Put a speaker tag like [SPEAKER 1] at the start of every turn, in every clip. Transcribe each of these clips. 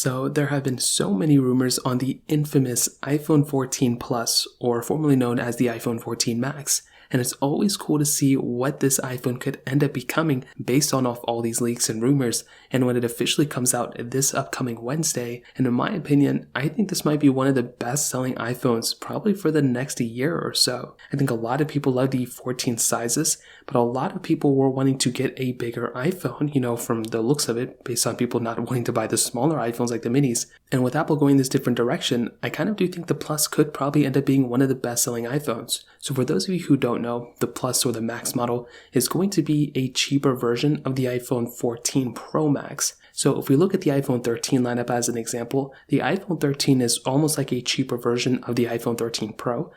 [SPEAKER 1] So there have been so many rumors on the infamous iPhone 14 Plus, or formerly known as the iPhone 14 Max, and it's always cool to see what this iPhone could end up becoming based on all these leaks and rumors. And when it officially comes out this upcoming Wednesday, and in my opinion, I think this might be one of the best selling iPhones probably for the next year or so. I think a lot of people love the 14 sizes, but a lot of people were wanting to get a bigger iPhone, from the looks of it, based on people not wanting to buy the smaller iPhones like the minis. And with Apple going this different direction, I kind of do think the Plus could probably end up being one of the best selling iPhones. So for those of you who don't know, the Plus or the Max model is going to be a cheaper version of the iPhone 14 Pro Max. So if we look at the iPhone 13 lineup as an example, the iPhone 13 is almost like a cheaper version of the iPhone 13 Pro.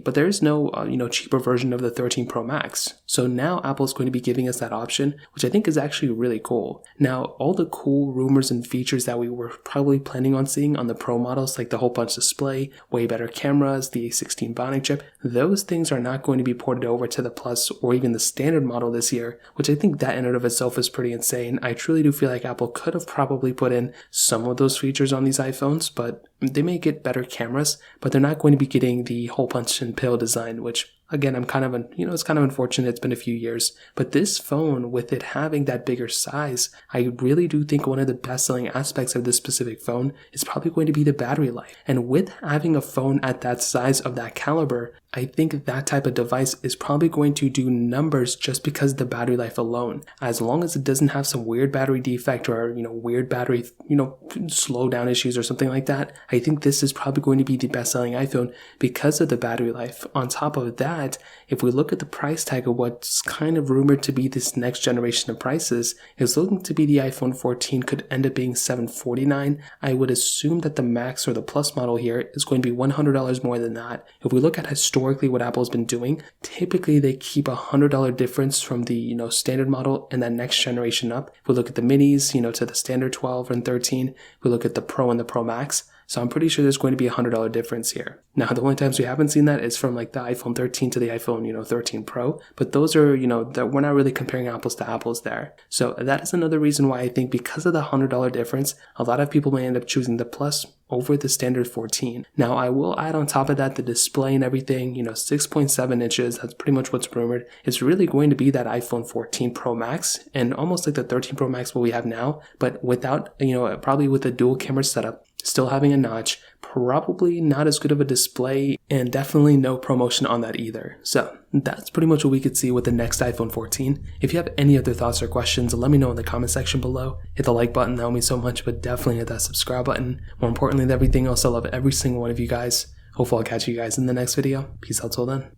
[SPEAKER 1] But there is no cheaper version of the 13 Pro Max. So now Apple is going to be giving us that option, which I think is actually really cool. Now, all the cool rumors and features that we were probably planning on seeing on the Pro models, like the hole punch display, way better cameras, the A16 Bionic chip, those things are not going to be ported over to the Plus or even the standard model this year, which I think that in and of itself is pretty insane. I truly do feel like Apple could have probably put in some of those features on these iPhones, but they may get better cameras, but they're not going to be getting the hole punch and pill design, which again, it's kind of unfortunate. It's been a few years, but this phone, with it having that bigger size, I really do think one of the best selling aspects of this specific phone is probably going to be the battery life. And with having a phone at that size of that caliber, I think that type of device is probably going to do numbers just because of the battery life alone. As long as it doesn't have some weird battery defect or, weird battery, slow down issues or something like that, I think this is probably going to be the best selling iPhone because of the battery life. On top of that, if we look at the price tag of what's kind of rumored to be this next generation of prices, it's looking to be the iPhone 14 could end up being $749. I would assume that the Max or the Plus model here is going to be $100 more than that. If we look at historically what Apple's been doing, typically they keep a $100 difference from the standard model and that next generation up. If we look at the minis, to the standard 12 and 13, we look at the Pro and the Pro Max. So I'm pretty sure there's going to be a $100 difference here. Now, the only times we haven't seen that is from like the iPhone 13 to the iPhone, 13 Pro. But those are, that we're not really comparing apples to apples there. So that is another reason why I think because of the $100 difference, a lot of people may end up choosing the Plus over the standard 14. Now, I will add on top of that the display and everything, 6.7 inches. That's pretty much what's rumored. It's really going to be that iPhone 14 Pro Max and almost like the 13 Pro Max what we have now, but without, probably with a dual camera setup. Still having a notch, probably not as good of a display, and definitely no promotion on that either. So that's pretty much what we could see with the next iPhone 14. If you have any other thoughts or questions, let me know in the comment section below. Hit the like button, that would mean so much, but definitely hit that subscribe button. More importantly than everything else, I love every single one of you guys. Hopefully I'll catch you guys in the next video. Peace out till then.